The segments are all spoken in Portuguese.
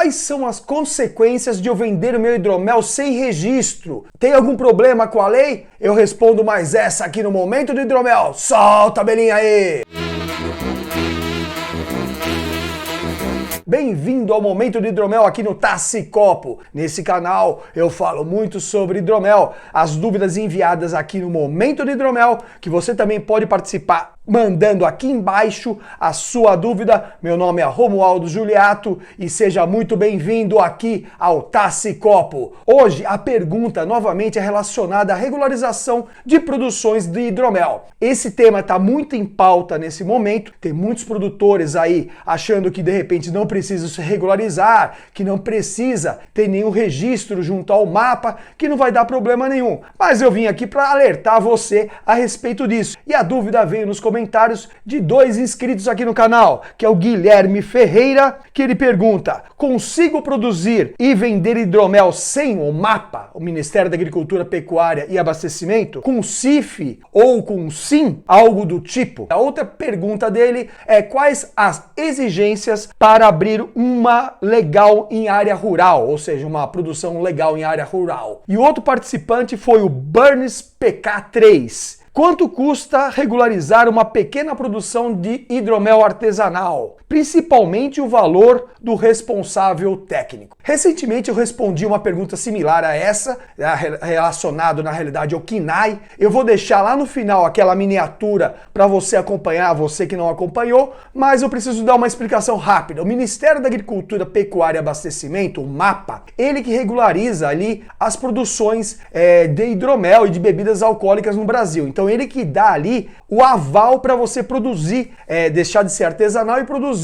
Quais são as consequências de eu vender o meu hidromel sem registro? Tem algum problema com a lei? Eu respondo mais essa aqui no Momento do Hidromel. Solta a belinha aí! Bem-vindo ao Momento do Hidromel aqui no Taça e Copo. Nesse canal eu falo muito sobre hidromel, as dúvidas enviadas aqui no Momento do Hidromel, que você também pode participar mandando aqui embaixo a sua dúvida. Meu nome é Romualdo Juliato e seja muito bem-vindo aqui ao Taça e Copo. Hoje a pergunta novamente é relacionada à regularização de produções de hidromel. Esse tema está muito em pauta nesse momento, tem muitos produtores aí achando que de repente não precisa se regularizar, que não precisa ter nenhum registro junto ao mapa, que não vai dar problema nenhum. Mas eu vim aqui para alertar você a respeito disso. E a dúvida veio nos comentários de dois inscritos aqui no canal, que é o Guilherme Ferreira, que ele pergunta: consigo produzir e vender hidromel sem o MAPA, o Ministério da Agricultura, Pecuária e Abastecimento, com CIF ou com SIM, algo do tipo? A outra pergunta dele é: quais as exigências para abrir uma legal em área rural, ou seja, uma produção legal em área rural? E o outro participante foi o Burns PK3. Quanto custa regularizar uma pequena produção de hidromel artesanal? Principalmente o valor do responsável técnico. Recentemente eu respondi uma pergunta similar a essa, relacionado na realidade ao KINAI. Eu vou deixar lá no final aquela miniatura para você acompanhar, você que não acompanhou, mas eu preciso dar uma explicação rápida. O Ministério da Agricultura, Pecuária e Abastecimento, o MAPA, ele que regulariza ali as produções de hidromel e de bebidas alcoólicas no Brasil. Então ele que dá ali o aval para você produzir, deixar de ser artesanal e produzir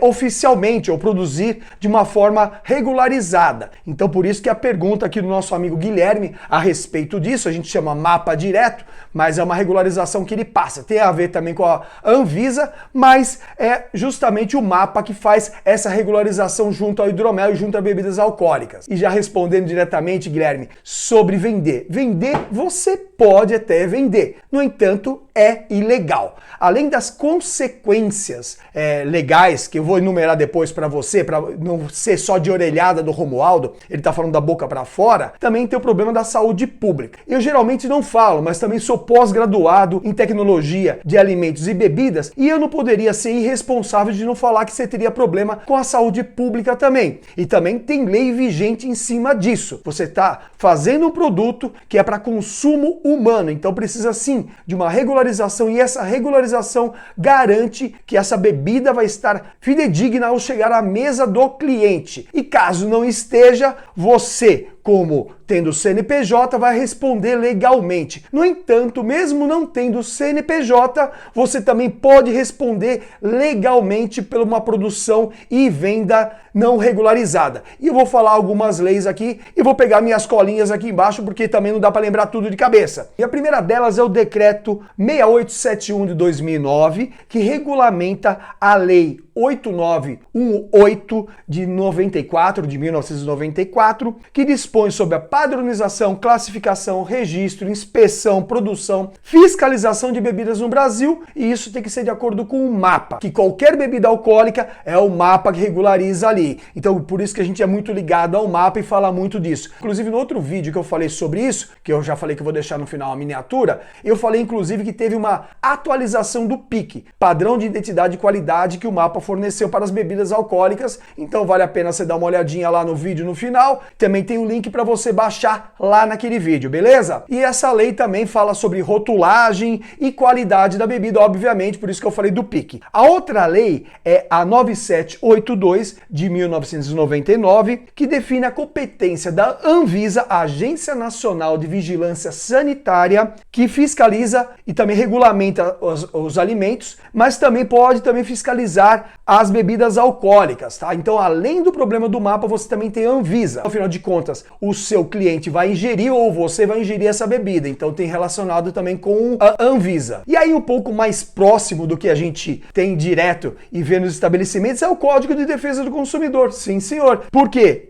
oficialmente, ou produzir de uma forma regularizada. Então por isso que a pergunta aqui do nosso amigo Guilherme a respeito disso, a gente chama mapa direto, mas é uma regularização que ele passa. Tem a ver também com a Anvisa, mas é justamente o mapa que faz essa regularização junto ao hidromel e junto a bebidas alcoólicas. E já respondendo diretamente, Guilherme, sobre vender. Vender, você pode até vender. No entanto, é ilegal. Além das consequências legais, que eu vou enumerar depois para você, para não ser só de orelhada do Romualdo, ele tá falando da boca para fora, também tem o problema da saúde pública. Eu geralmente não falo, mas também sou pós-graduado em tecnologia de alimentos e bebidas, e eu não poderia ser irresponsável de não falar que você teria problema com a saúde pública também. E também tem lei vigente em cima disso. Você está fazendo um produto que é para consumo humano, então precisa sim de uma regularização, e essa regularização garante que essa bebida vai estar fidedigna ao chegar à mesa do cliente. E caso não esteja, você, como tendo CNPJ, vai responder legalmente. No entanto, mesmo não tendo CNPJ, você também pode responder legalmente por uma produção e venda não regularizada. E eu vou falar algumas leis aqui e vou pegar minhas colinhas aqui embaixo, porque também não dá para lembrar tudo de cabeça. E a primeira delas é o Decreto 6871 de 2009, que regulamenta a Lei 8918 de 1994, que dispõe sobre a padronização, classificação, registro, inspeção, produção, fiscalização de bebidas no Brasil, e isso tem que ser de acordo com o MAPA, que qualquer bebida alcoólica é o MAPA que regulariza ali. Então por isso que a gente é muito ligado ao MAPA e fala muito disso. Inclusive no outro vídeo que eu falei sobre isso, que eu já falei que eu vou deixar no final a miniatura, eu falei inclusive que teve uma atualização do PIC, Padrão de Identidade e Qualidade, que o MAPA forneceu para as bebidas alcoólicas. Então vale a pena você dar uma olhadinha lá no vídeo no final. Também tem um link para você baixar lá naquele vídeo, beleza? E essa lei também fala sobre rotulagem e qualidade da bebida, obviamente, por isso que eu falei do PIC. A outra lei é a 9782 de 1999, que define a competência da Anvisa, a Agência Nacional de Vigilância Sanitária, que fiscaliza e também regulamenta os alimentos, mas também pode fiscalizar as bebidas alcoólicas, tá? Então, além do problema do mapa, você também tem a Anvisa. Afinal de contas, o seu cliente vai ingerir ou você vai ingerir essa bebida. Então, tem relacionado também com a Anvisa. E aí, um pouco mais próximo do que a gente tem direto e vê nos estabelecimentos é o Código de Defesa do Consumidor. Sim, senhor. Por quê?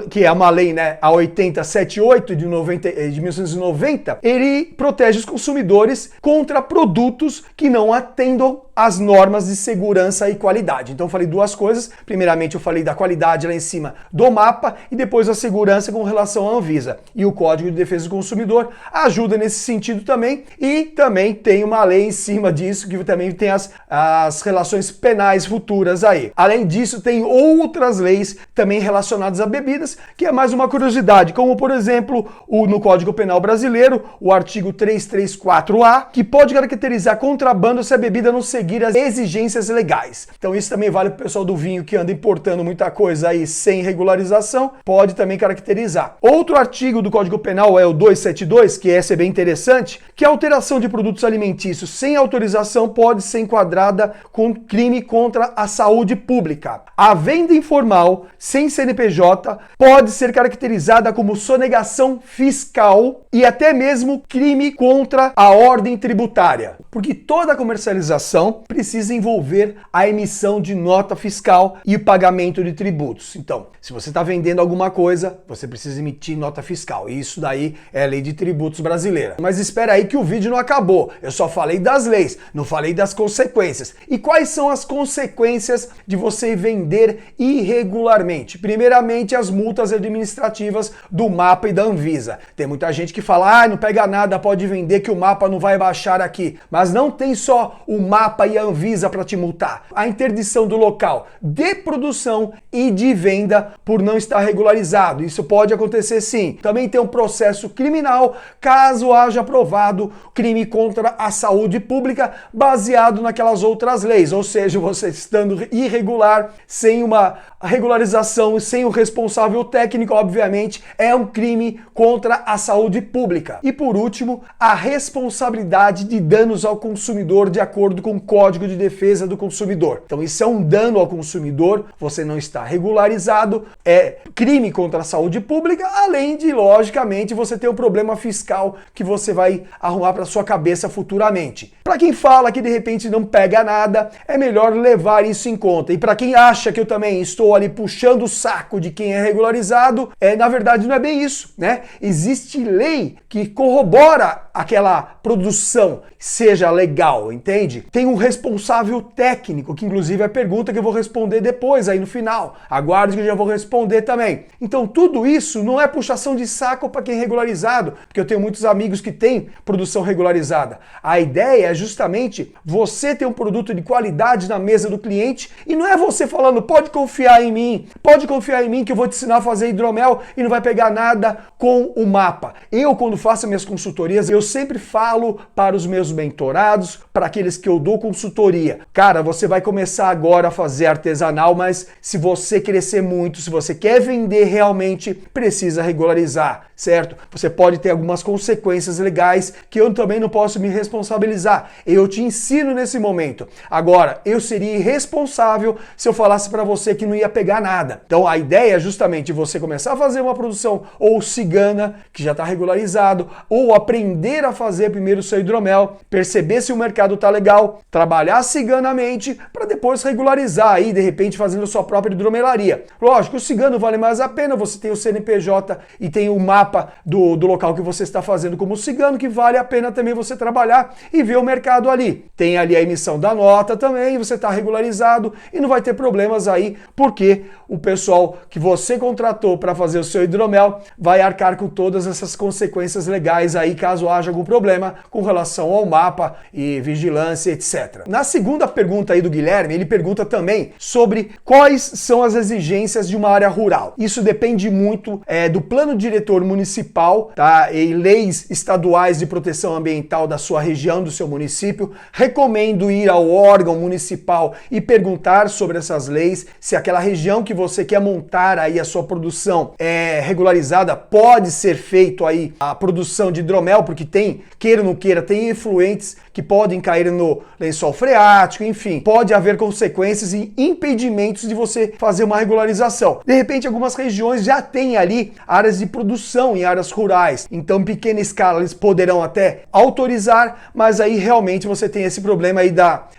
Que é uma lei, né, a 8078 de 1990, ele protege os consumidores contra produtos que não atendam as normas de segurança e qualidade. Então eu falei duas coisas. Primeiramente eu falei da qualidade lá em cima do mapa e depois a segurança com relação à Anvisa. E o Código de Defesa do Consumidor ajuda nesse sentido também. E também tem uma lei em cima disso que também tem as relações penais futuras aí. Além disso, tem outras leis também relacionadas a bebidas, que é mais uma curiosidade, como por exemplo, no Código Penal Brasileiro, o artigo 334-A, que pode caracterizar contrabando se a bebida não seguir as exigências legais. Então isso também vale para o pessoal do vinho que anda importando muita coisa aí sem regularização, pode também caracterizar. Outro artigo do Código Penal é o 272, que essa é bem interessante, que a alteração de produtos alimentícios sem autorização pode ser enquadrada com crime contra a saúde pública. A venda informal, sem CNPJ, pode ser caracterizada como sonegação fiscal e até mesmo crime contra a ordem tributária, porque toda comercialização precisa envolver a emissão de nota fiscal e o pagamento de tributos. Então, se você está vendendo alguma coisa, você precisa emitir nota fiscal. E isso daí é a lei de tributos brasileira. Mas espera aí que o vídeo não acabou. Eu só falei das leis, não falei das consequências. E quais são as consequências de você vender irregularmente? Primeiramente, as multas administrativas do mapa e da Anvisa. Tem muita gente que fala, não pega nada, pode vender que o mapa não vai baixar aqui. Mas não tem só o mapa e a Anvisa para te multar. A interdição do local de produção e de venda por não estar regularizado. Isso pode acontecer sim. Também tem um processo criminal caso haja aprovado crime contra a saúde pública baseado naquelas outras leis. Ou seja, você estando irregular, sem uma regularização, sem o responsável técnico, obviamente, é um crime contra a saúde pública. E por último, a responsabilidade de danos ao consumidor de acordo com o Código de Defesa do Consumidor. Então isso é um dano ao consumidor, você não está regularizado, é crime contra a saúde pública, além de, logicamente, você ter um problema fiscal que você vai arrumar para sua cabeça futuramente. Para quem fala que de repente não pega nada, é melhor levar isso em conta. E para quem acha que eu também estou ali puxando o saco de quem é regularizado, na verdade não é bem isso, né? Existe lei que corrobora aquela produção seja legal, entende? Tem um responsável técnico, que inclusive é a pergunta que eu vou responder depois aí no final. Aguarde que eu já vou responder também. Então tudo isso não é puxação de saco para quem é regularizado, porque eu tenho muitos amigos que têm produção regularizada. A ideia é justamente você ter um produto de qualidade na mesa do cliente e não é você falando, pode confiar em mim que eu vou te ensinar a fazer hidromel e não vai pegar nada com o mapa. Eu, quando faço minhas consultorias, eu sempre falo para os meus mentorados, para aqueles que eu dou consultoria. Cara, você vai começar agora a fazer artesanal, mas se você crescer muito, se você quer vender realmente, precisa regularizar, certo? Você pode ter algumas consequências legais que eu também não posso me responsabilizar. Eu te ensino nesse momento. Agora, eu seria irresponsável se eu falasse para você que não ia pegar nada. Então a ideia é justamente você começar a fazer uma produção ou cigana, que já está regularizado, ou aprender a fazer primeiro o seu hidromel, perceber se o mercado está legal, trabalhar ciganamente para depois regularizar aí, de repente fazendo a sua própria hidromelaria. Lógico, o cigano vale mais a pena, você tem o CNPJ e tem o mapa do local que você está fazendo como cigano, que vale a pena também você trabalhar e ver o mercado ali. Tem ali a emissão da nota também, você está regularizado e não vai ter problemas aí, porque o pessoal que você contratou para fazer o seu hidromel vai arcar com todas essas consequências legais aí, caso haja algum problema com relação ao mapa e vigilância, etc. Na segunda pergunta aí do Guilherme, ele pergunta também sobre quais são as exigências de uma área rural. Isso depende muito do plano diretor municipal, tá? E leis estaduais de proteção ambiental da sua região, do seu município. Recomendo ir ao órgão municipal e perguntar sobre essas leis, se aquela região que você quer montar aí a sua produção é regularizada, pode ser feito aí a produção de hidromel, porque tem, queira ou não queira, tem efluentes que podem cair no lençol freático, enfim, pode haver consequências e impedimentos de você fazer uma regularização. De repente, algumas regiões já têm ali áreas de produção não em áreas rurais. Então, em pequena escala, eles poderão até autorizar, mas aí realmente você tem esse problema aí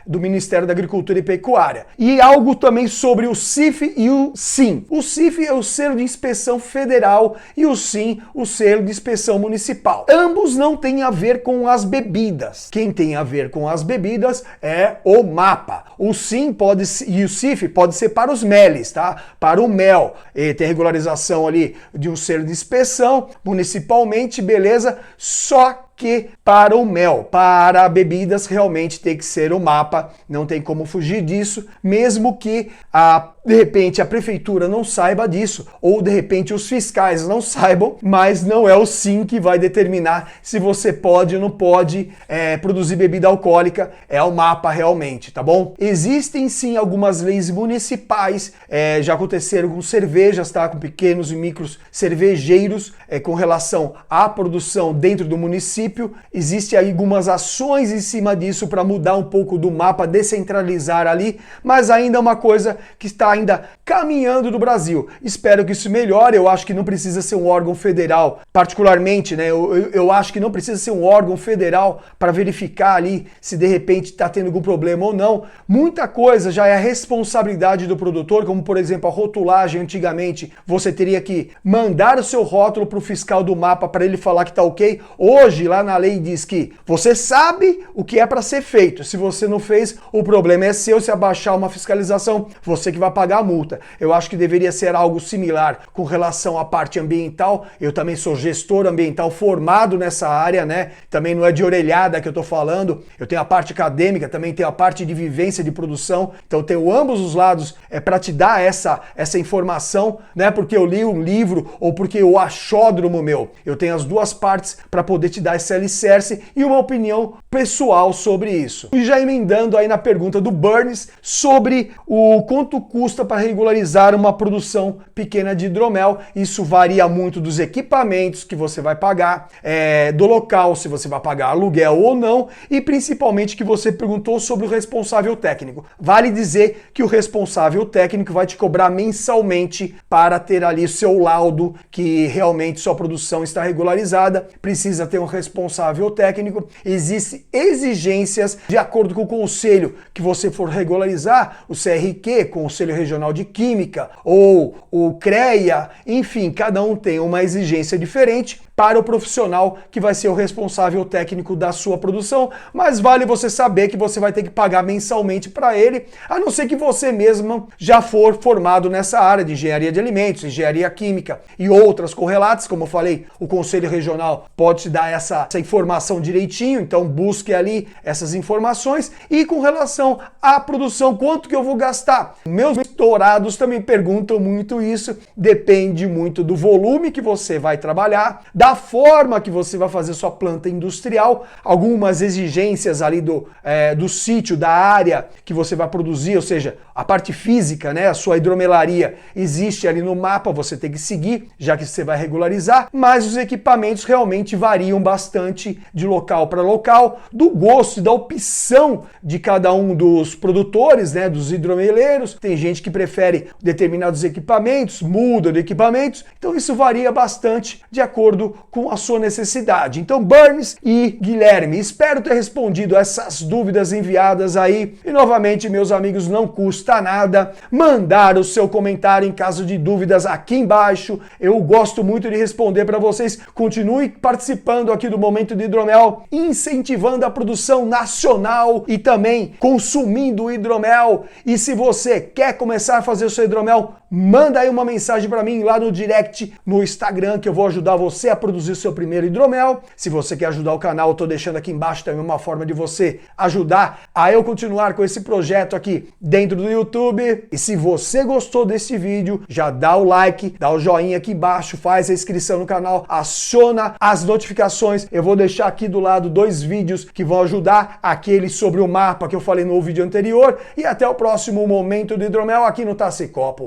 do Ministério da Agricultura e Pecuária. E algo também sobre o CIF e o SIM. O CIF é o selo de inspeção federal e o SIM, o selo de inspeção municipal. Ambos não têm a ver com as bebidas. Quem tem a ver com as bebidas é o MAPA. O SIM e o CIF pode ser para os meles, tá? Para o mel. E tem regularização ali de um selo de inspeção, municipalmente, beleza? Só que para o mel, para bebidas, realmente tem que ser o MAPA, não tem como fugir disso, mesmo que de repente a prefeitura não saiba disso, ou de repente os fiscais não saibam, mas não é o SIM que vai determinar se você pode ou não pode produzir bebida alcoólica, é o MAPA realmente, tá bom? Existem sim algumas leis municipais, já aconteceram com cervejas, tá? Com pequenos e micros cervejeiros, com relação à produção dentro do município. Existem algumas ações em cima disso para mudar um pouco do mapa, descentralizar ali, mas ainda é uma coisa que está ainda caminhando no Brasil. Espero que isso melhore. Eu acho que não precisa ser um órgão federal, particularmente, né? Eu acho que não precisa ser um órgão federal para verificar ali se de repente está tendo algum problema ou não. Muita coisa já é a responsabilidade do produtor, como por exemplo a rotulagem. Antigamente você teria que mandar o seu rótulo para o fiscal do mapa para ele falar que está ok. Hoje lá na lei diz que você sabe o que é para ser feito. Se você não fez, o problema é seu. Se abaixar uma fiscalização, você que vai pagar a multa. Eu acho que deveria ser algo similar com relação à parte ambiental. Eu também sou gestor ambiental formado nessa área, né? Também não é de orelhada que eu tô falando. Eu tenho a parte acadêmica, também tenho a parte de vivência de produção. Então eu tenho ambos os lados para te dar essa informação, né? Porque eu li um livro ou porque eu achódromo meu. Eu tenho as duas partes para poder te dar esse alicerce e uma opinião pessoal sobre isso. E já emendando aí na pergunta do Burns sobre o quanto custa para regularizar uma produção pequena de hidromel. Isso varia muito dos equipamentos que você vai pagar, do local, se você vai pagar aluguel ou não, e principalmente que você perguntou sobre o responsável técnico. Vale dizer que o responsável técnico vai te cobrar mensalmente para ter ali o seu laudo que realmente sua produção está regularizada. Precisa ter um responsável técnico. Existem exigências de acordo com o conselho que você for regularizar, o CRQ, Conselho Regional de Química, ou o CREA, enfim, cada um tem uma exigência diferente para o profissional que vai ser o responsável técnico da sua produção, mas vale você saber que você vai ter que pagar mensalmente para ele, a não ser que você mesmo já for formado nessa área de engenharia de alimentos, engenharia química e outras correlatas. Como eu falei, o Conselho Regional pode te dar essa informação direitinho, então busque ali essas informações. E com relação à produção, quanto que eu vou gastar? Meus mentorados também perguntam muito isso, depende muito do volume que você vai trabalhar, da forma que você vai fazer sua planta industrial, algumas exigências ali do sítio, da área que você vai produzir, ou seja, a parte física, né, a sua hidromelaria existe ali no mapa, você tem que seguir, já que você vai regularizar, mas os equipamentos realmente variam bastante de local para local, do gosto e da opção de cada um dos produtores, né, dos hidromeleiros. Tem gente que prefere determinados equipamentos, muda de equipamentos, então isso varia bastante de acordo com a sua necessidade. Então, Burns e Guilherme, espero ter respondido essas dúvidas enviadas aí. E novamente, meus amigos, não custa nada mandar o seu comentário em caso de dúvidas aqui embaixo. Eu gosto muito de responder para vocês. Continue participando aqui do Momento de Hidromel, incentivando a produção nacional e também consumindo o hidromel. E se você quer começar a fazer o seu hidromel, manda aí uma mensagem para mim lá no direct no Instagram, que eu vou ajudar você a produzir o seu primeiro hidromel. Se você quer ajudar o canal, eu tô deixando aqui embaixo também uma forma de você ajudar a eu continuar com esse projeto aqui dentro do YouTube. E se você gostou desse vídeo, já dá o like, dá o joinha aqui embaixo, faz a inscrição no canal, aciona as notificações. Eu vou deixar aqui do lado 2 vídeos que vão ajudar, aquele sobre o mapa que eu falei no vídeo anterior. E até o próximo Momento de Hidromel aqui no Tassi Copo.